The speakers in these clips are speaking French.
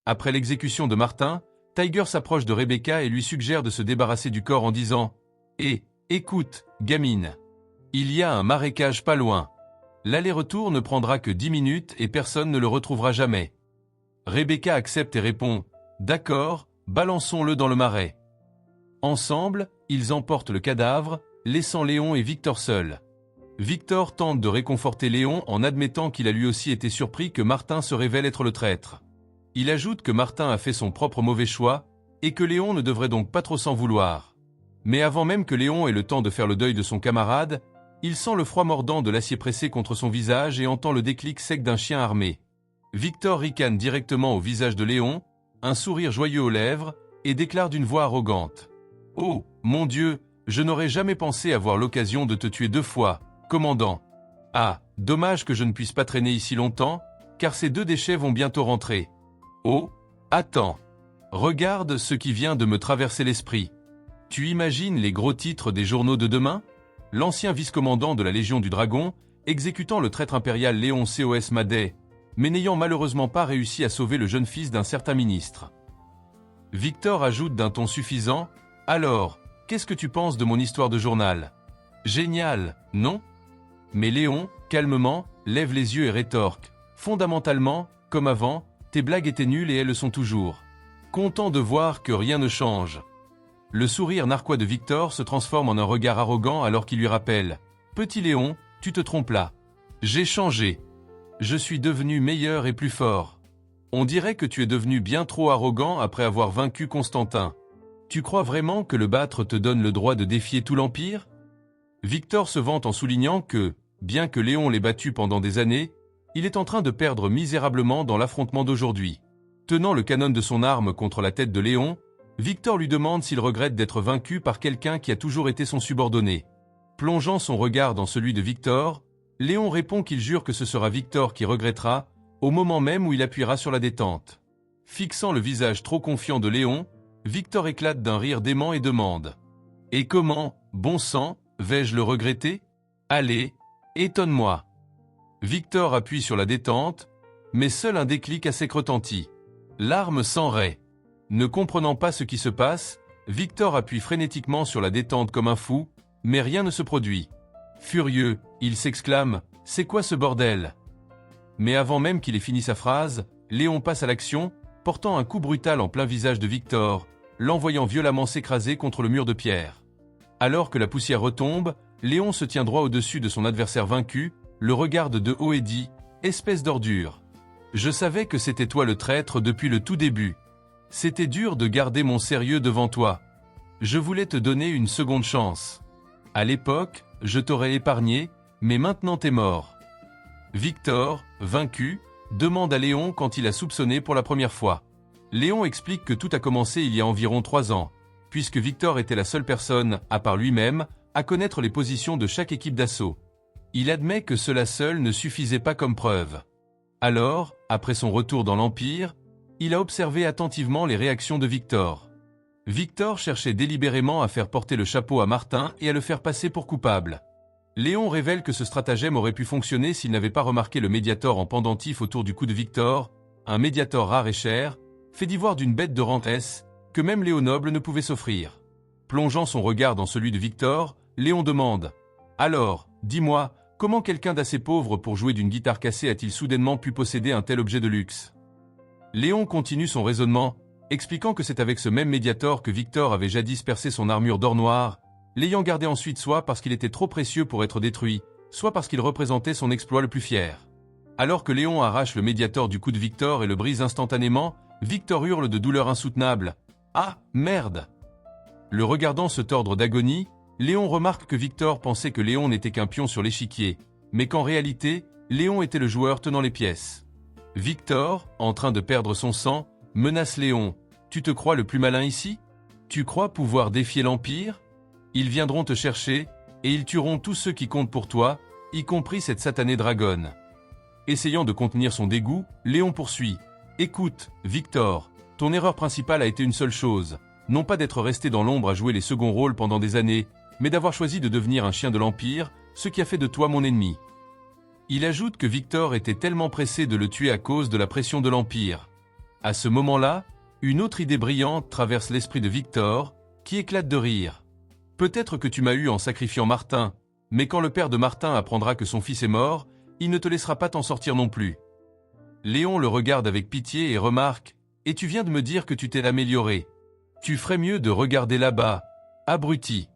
Après l'exécution de Martin, Tiger s'approche de Rebecca et lui suggère de se débarrasser du corps en disant « écoute, gamine. Il y a un marécage pas loin. L'aller-retour ne prendra que 10 minutes et personne ne le retrouvera jamais. » Rebecca accepte et répond « D'accord, balançons-le dans le marais. » Ensemble, ils emportent le cadavre, laissant Léon et Victor seuls. Victor tente de réconforter Léon en admettant qu'il a lui aussi été surpris que Martin se révèle être le traître. Il ajoute que Martin a fait son propre mauvais choix et que Léon ne devrait donc pas trop s'en vouloir. Mais avant même que Léon ait le temps de faire le deuil de son camarade, il sent le froid mordant de l'acier pressé contre son visage et entend le déclic sec d'un chien armé. Victor ricane directement au visage de Léon, un sourire joyeux aux lèvres, et déclare d'une voix arrogante « Oh, mon Dieu, je n'aurais jamais pensé avoir l'occasion de te tuer 2 fois, commandant. Ah, dommage que je ne puisse pas traîner ici longtemps, car ces 2 déchets vont bientôt rentrer. Oh, attends. Regarde ce qui vient de me traverser l'esprit. Tu imagines les gros titres des journaux de demain? L'ancien vice-commandant de la Légion du Dragon, exécutant le traître impérial Léon Cos Madet, mais n'ayant malheureusement pas réussi à sauver le jeune fils d'un certain ministre. » Victor ajoute d'un ton suffisant « Alors, qu'est-ce que tu penses de mon histoire de journal? Génial, non ?» Mais Léon, calmement, lève les yeux et rétorque « Fondamentalement, comme avant, tes blagues étaient nulles et elles le sont toujours. Content de voir que rien ne change. » Le sourire narquois de Victor se transforme en un regard arrogant alors qu'il lui rappelle « Petit Léon, tu te trompes là. J'ai changé. Je suis devenu meilleur et plus fort. On dirait que tu es devenu bien trop arrogant après avoir vaincu Constantin. Tu crois vraiment que le battre te donne le droit de défier tout l'Empire ?» Victor se vante en soulignant que, bien que Léon l'ait battu pendant des années, il est en train de perdre misérablement dans l'affrontement d'aujourd'hui. Tenant le canon de son arme contre la tête de Léon, Victor lui demande s'il regrette d'être vaincu par quelqu'un qui a toujours été son subordonné. Plongeant son regard dans celui de Victor, Léon répond qu'il jure que ce sera Victor qui regrettera, au moment même où il appuiera sur la détente. Fixant le visage trop confiant de Léon, Victor éclate d'un rire dément et demande « Et comment, bon sang, vais-je le regretter? Allez, étonne-moi. » Victor appuie sur la détente, mais seul un déclic à sec retentit. L'arme s'enraye. Ne comprenant pas ce qui se passe, Victor appuie frénétiquement sur la détente comme un fou, mais rien ne se produit. Furieux, il s'exclame « C'est quoi ce bordel ?» Mais avant même qu'il ait fini sa phrase, Léon passe à l'action, portant un coup brutal en plein visage de Victor, l'envoyant violemment s'écraser contre le mur de pierre. Alors que la poussière retombe, Léon se tient droit au-dessus de son adversaire vaincu, le regarde de haut et dit « Espèce d'ordure. Je savais que c'était toi le traître depuis le tout début. C'était dur de garder mon sérieux devant toi. Je voulais te donner une seconde chance. À l'époque, je t'aurais épargné, mais maintenant t'es mort. » Victor, vaincu, demande à Léon quand il a soupçonné pour la première fois. Léon explique que tout a commencé il y a environ 3 ans, puisque Victor était la seule personne, à part lui-même, à connaître les positions de chaque équipe d'assaut. Il admet que cela seul ne suffisait pas comme preuve. Alors, après son retour dans l'Empire, il a observé attentivement les réactions de Victor. Victor cherchait délibérément à faire porter le chapeau à Martin et à le faire passer pour coupable. Léon révèle que ce stratagème aurait pu fonctionner s'il n'avait pas remarqué le médiator en pendentif autour du cou de Victor, un médiator rare et cher, fait d'ivoire d'une bête de rentesse, que même Léon Noble ne pouvait s'offrir. Plongeant son regard dans celui de Victor, Léon demande « Alors, dis-moi, comment quelqu'un d'assez pauvre pour jouer d'une guitare cassée a-t-il soudainement pu posséder un tel objet de luxe ?» Léon continue son raisonnement, expliquant que c'est avec ce même médiator que Victor avait jadis percé son armure d'or noir, l'ayant gardé ensuite soit parce qu'il était trop précieux pour être détruit, soit parce qu'il représentait son exploit le plus fier. Alors que Léon arrache le médiator du cou de Victor et le brise instantanément, Victor hurle de douleur insoutenable. « Ah, merde !» Le regardant se tordre d'agonie, Léon remarque que Victor pensait que Léon n'était qu'un pion sur l'échiquier, mais qu'en réalité, Léon était le joueur tenant les pièces. Victor, en train de perdre son sang, menace Léon. « Tu te crois le plus malin ici? Tu crois pouvoir défier l'Empire? Ils viendront te chercher, et ils tueront tous ceux qui comptent pour toi, y compris cette satanée dragonne. » Essayant de contenir son dégoût, Léon poursuit. « Écoute, Victor, ton erreur principale a été une seule chose, non pas d'être resté dans l'ombre à jouer les seconds rôles pendant des années, mais d'avoir choisi de devenir un chien de l'Empire, ce qui a fait de toi mon ennemi. » Il ajoute que Victor était tellement pressé de le tuer à cause de la pression de l'Empire. À ce moment-là, une autre idée brillante traverse l'esprit de Victor, qui éclate de rire. Peut-être que tu m'as eu en sacrifiant Martin, mais quand le père de Martin apprendra que son fils est mort, il ne te laissera pas t'en sortir non plus. Léon le regarde avec pitié et remarque « Et tu viens de me dire que tu t'es amélioré. Tu ferais mieux de regarder là-bas, abruti. »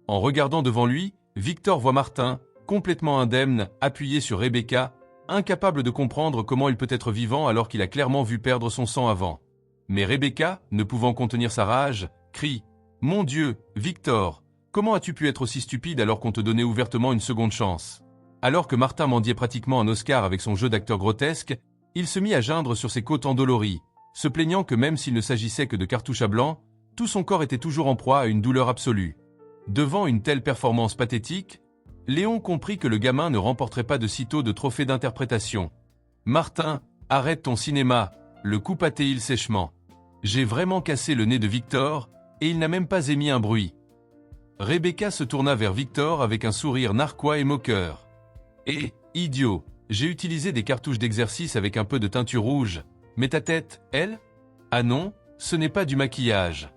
En regardant devant lui, Victor voit Martin, complètement indemne, appuyé sur Rebecca, incapable de comprendre comment il peut être vivant alors qu'il a clairement vu perdre son sang avant. Mais Rebecca, ne pouvant contenir sa rage, crie « Mon Dieu, Victor, comment as-tu pu être aussi stupide alors qu'on te donnait ouvertement une seconde chance ?» Alors que Martin mendiait pratiquement un Oscar avec son jeu d'acteur grotesque, il se mit à geindre sur ses côtes endolories, se plaignant que même s'il ne s'agissait que de cartouches à blanc, tout son corps était toujours en proie à une douleur absolue. Devant une telle performance pathétique, Léon comprit que le gamin ne remporterait pas de sitôt de trophée d'interprétation. « Martin, arrête ton cinéma !» le coupa-t-il sèchement. « J'ai vraiment cassé le nez de Victor, et il n'a même pas émis un bruit. » Rebecca se tourna vers Victor avec un sourire narquois et moqueur. « Eh, idiot, j'ai utilisé des cartouches d'exercice avec un peu de teinture rouge, mais ta tête, elle ? Ah non, ce n'est pas du maquillage. »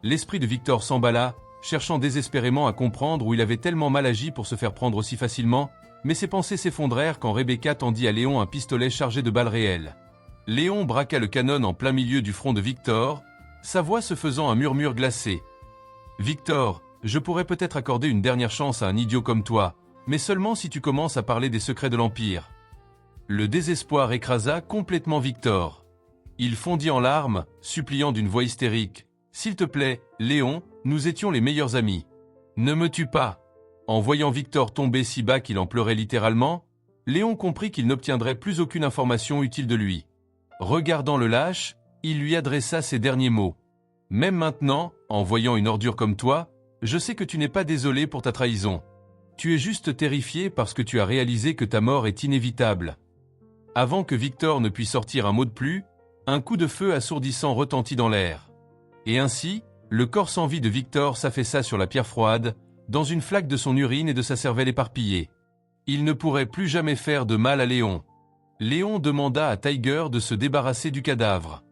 L'esprit de Victor s'emballa, cherchant désespérément à comprendre où il avait tellement mal agi pour se faire prendre aussi facilement, mais ses pensées s'effondrèrent quand Rebecca tendit à Léon un pistolet chargé de balles réelles. Léon braqua le canon en plein milieu du front de Victor, sa voix se faisant un murmure glacé. « Victor, je pourrais peut-être accorder une dernière chance à un idiot comme toi, mais seulement si tu commences à parler des secrets de l'Empire. » Le désespoir écrasa complètement Victor. Il fondit en larmes, suppliant d'une voix hystérique. « S'il te plaît, Léon, nous étions les meilleurs amis. Ne me tue pas. » En voyant Victor tomber si bas qu'il en pleurait littéralement, Léon comprit qu'il n'obtiendrait plus aucune information utile de lui. Regardant le lâche, il lui adressa ces derniers mots. « Même maintenant, en voyant une ordure comme toi, je sais que tu n'es pas désolé pour ta trahison. Tu es juste terrifié parce que tu as réalisé que ta mort est inévitable. » Avant que Victor ne puisse sortir un mot de plus, un coup de feu assourdissant retentit dans l'air. Et ainsi, le corps sans vie de Victor s'affaissa sur la pierre froide, dans une flaque de son urine et de sa cervelle éparpillée. Il ne pourrait plus jamais faire de mal à Léon. Léon demanda à Tiger de se débarrasser du cadavre.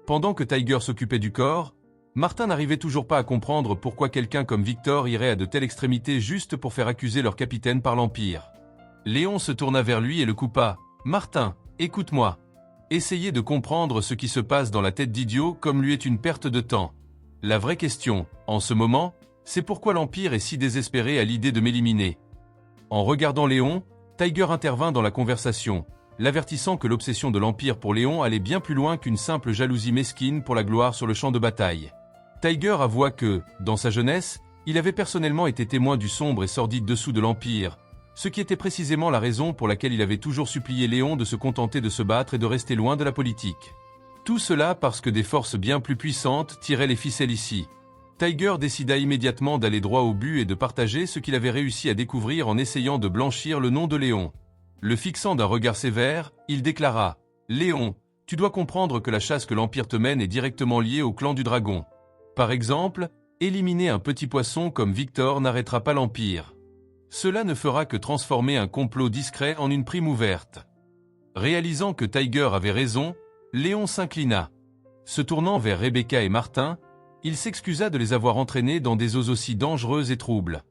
Pendant que Tiger s'occupait du corps, Martin n'arrivait toujours pas à comprendre pourquoi quelqu'un comme Victor irait à de telles extrémités juste pour faire accuser leur capitaine par l'Empire. Léon se tourna vers lui et le coupa. « Martin, écoute-moi. Essayer de comprendre ce qui se passe dans la tête d'idiot comme lui est une perte de temps. La vraie question, en ce moment, c'est pourquoi l'Empire est si désespéré à l'idée de m'éliminer. » En regardant Léon, Tiger intervint dans la conversation, l'avertissant que l'obsession de l'Empire pour Léon allait bien plus loin qu'une simple jalousie mesquine pour la gloire sur le champ de bataille. Tiger avoua que, dans sa jeunesse, il avait personnellement été témoin du sombre et sordide dessous de l'Empire, ce qui était précisément la raison pour laquelle il avait toujours supplié Léon de se contenter de se battre et de rester loin de la politique. Tout cela parce que des forces bien plus puissantes tiraient les ficelles ici. Tiger décida immédiatement d'aller droit au but et de partager ce qu'il avait réussi à découvrir en essayant de blanchir le nom de Léon. Le fixant d'un regard sévère, il déclara « Léon, tu dois comprendre que la chasse que l'Empire te mène est directement liée au clan du dragon. Par exemple, éliminer un petit poisson comme Victor n'arrêtera pas l'Empire. Cela ne fera que transformer un complot discret en une prime ouverte. » Réalisant que Tiger avait raison, Léon s'inclina. Se tournant vers Rebecca et Martin, il s'excusa de les avoir entraînés dans des eaux aussi dangereuses et troubles.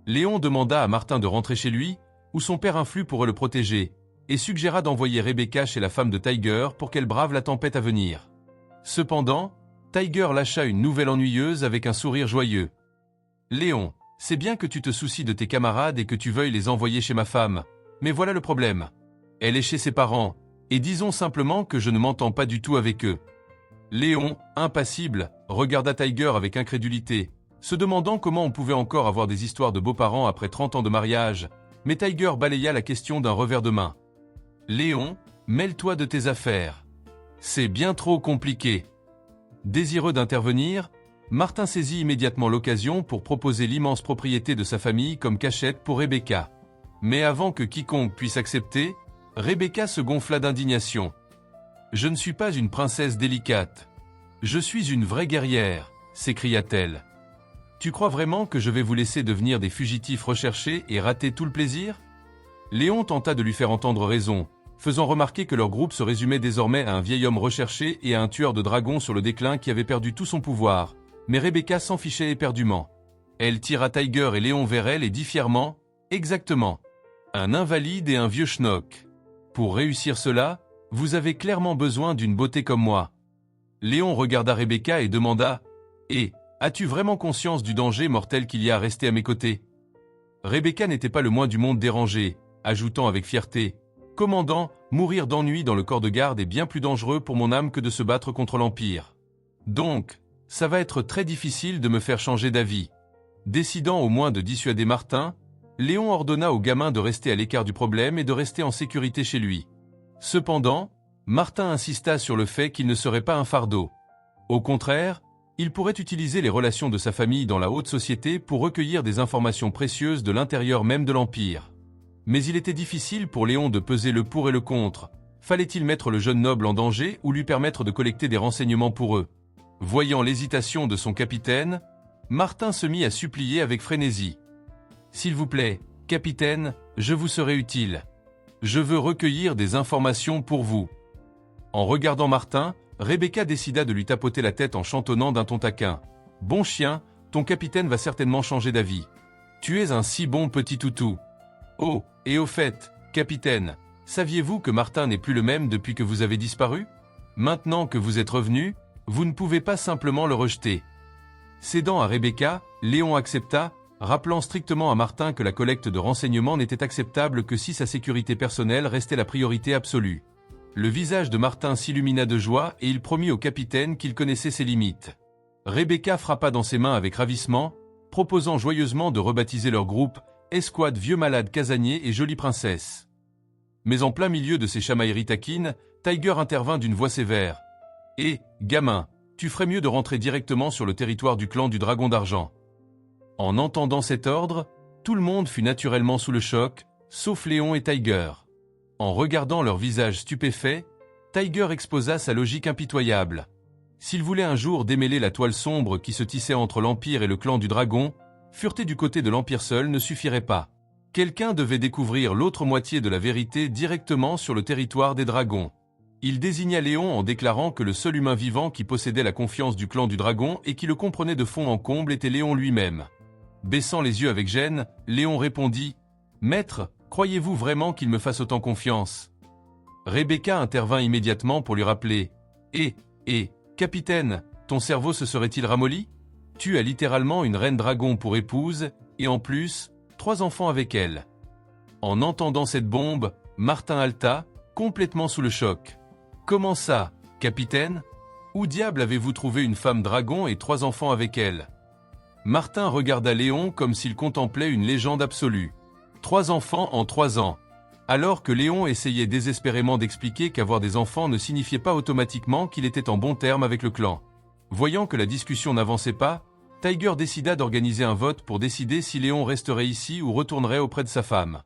Léon demanda à Martin de rentrer chez lui, où son père influe pourrait le protéger, et suggéra d'envoyer Rebecca chez la femme de Tiger pour qu'elle brave la tempête à venir. Cependant, Tiger lâcha une nouvelle ennuyeuse avec un sourire joyeux. « Léon, c'est bien que tu te soucies de tes camarades et que tu veuilles les envoyer chez ma femme, mais voilà le problème. Elle est chez ses parents, et disons simplement que je ne m'entends pas du tout avec eux. » Léon, impassible, regarda Tiger avec incrédulité, se demandant comment on pouvait encore avoir des histoires de beaux-parents après 30 ans de mariage, mais Tiger balaya la question d'un revers de main. « Léon, mêle-toi de tes affaires. C'est bien trop compliqué. » Désireux d'intervenir, Martin saisit immédiatement l'occasion pour proposer l'immense propriété de sa famille comme cachette pour Rebecca. Mais avant que quiconque puisse accepter, Rebecca se gonfla d'indignation. « Je ne suis pas une princesse délicate. Je suis une vraie guerrière, » s'écria-t-elle. « Tu crois vraiment que je vais vous laisser devenir des fugitifs recherchés et rater tout le plaisir ?» Léon tenta de lui faire entendre raison, faisant remarquer que leur groupe se résumait désormais à un vieil homme recherché et à un tueur de dragons sur le déclin qui avait perdu tout son pouvoir. Mais Rebecca s'en fichait éperdument. Elle tira Tiger et Léon vers elle et dit fièrement « Exactement. Un invalide et un vieux schnock. Pour réussir cela, vous avez clairement besoin d'une beauté comme moi. » Léon regarda Rebecca et demanda « Et, as-tu vraiment conscience du danger mortel qu'il y a à rester à mes côtés ?» Rebecca n'était pas le moins du monde dérangée, ajoutant avec fierté « Commandant, mourir d'ennui dans le corps de garde est bien plus dangereux pour mon âme que de se battre contre l'Empire. Donc, ça va être très difficile de me faire changer d'avis. » Décidant au moins de dissuader Martin, Léon ordonna au gamin de rester à l'écart du problème et de rester en sécurité chez lui. Cependant, Martin insista sur le fait qu'il ne serait pas un fardeau. Au contraire, il pourrait utiliser les relations de sa famille dans la haute société pour recueillir des informations précieuses de l'intérieur même de l'Empire. Mais il était difficile pour Léon de peser le pour et le contre. Fallait-il mettre le jeune noble en danger ou lui permettre de collecter des renseignements pour eux? Voyant l'hésitation de son capitaine, Martin se mit à supplier avec frénésie. « S'il vous plaît, capitaine, je vous serai utile. Je veux recueillir des informations pour vous. » En regardant Martin, Rebecca décida de lui tapoter la tête en chantonnant d'un ton taquin. « Bon chien, ton capitaine va certainement changer d'avis. Tu es un si bon petit toutou. Oh, et au fait, capitaine, saviez-vous que Martin n'est plus le même depuis que vous avez disparu? Maintenant que vous êtes revenu, vous ne pouvez pas simplement le rejeter. » Cédant à Rebecca, Léon accepta, rappelant strictement à Martin que la collecte de renseignements n'était acceptable que si sa sécurité personnelle restait la priorité absolue. Le visage de Martin s'illumina de joie et il promit au capitaine qu'il connaissait ses limites. Rebecca frappa dans ses mains avec ravissement, proposant joyeusement de rebaptiser leur groupe « Escouade Vieux Malade Casanier et Jolie Princesse ». Mais en plein milieu de ces chamailleries taquines, Tiger intervint d'une voix sévère. « Hé, gamin, tu ferais mieux de rentrer directement sur le territoire du clan du Dragon d'Argent. » En entendant cet ordre, tout le monde fut naturellement sous le choc, sauf Léon et Tiger. En regardant leur visage stupéfait, Tiger exposa sa logique impitoyable. S'il voulait un jour démêler la toile sombre qui se tissait entre l'Empire et le clan du Dragon, fureter du côté de l'Empire seul ne suffirait pas. Quelqu'un devait découvrir l'autre moitié de la vérité directement sur le territoire des dragons. Il désigna Léon en déclarant que le seul humain vivant qui possédait la confiance du clan du Dragon et qui le comprenait de fond en comble était Léon lui-même. Baissant les yeux avec gêne, Léon répondit « Maître, croyez-vous vraiment qu'il me fasse autant confiance ?» Rebecca intervint immédiatement pour lui rappeler « capitaine, ton cerveau se serait-il ramolli? Tu as littéralement une reine dragon pour épouse, et en plus, 3 enfants avec elle. » En entendant cette bombe, Martin halta, complètement sous le choc. « Comment ça, capitaine? Où diable avez-vous trouvé une femme dragon et 3 enfants avec elle ?» Martin regarda Léon comme s'il contemplait une légende absolue. 3 enfants en 3 ans. Alors que Léon essayait désespérément d'expliquer qu'avoir des enfants ne signifiait pas automatiquement qu'il était en bon terme avec le clan. Voyant que la discussion n'avançait pas, Tiger décida d'organiser un vote pour décider si Léon resterait ici ou retournerait auprès de sa femme.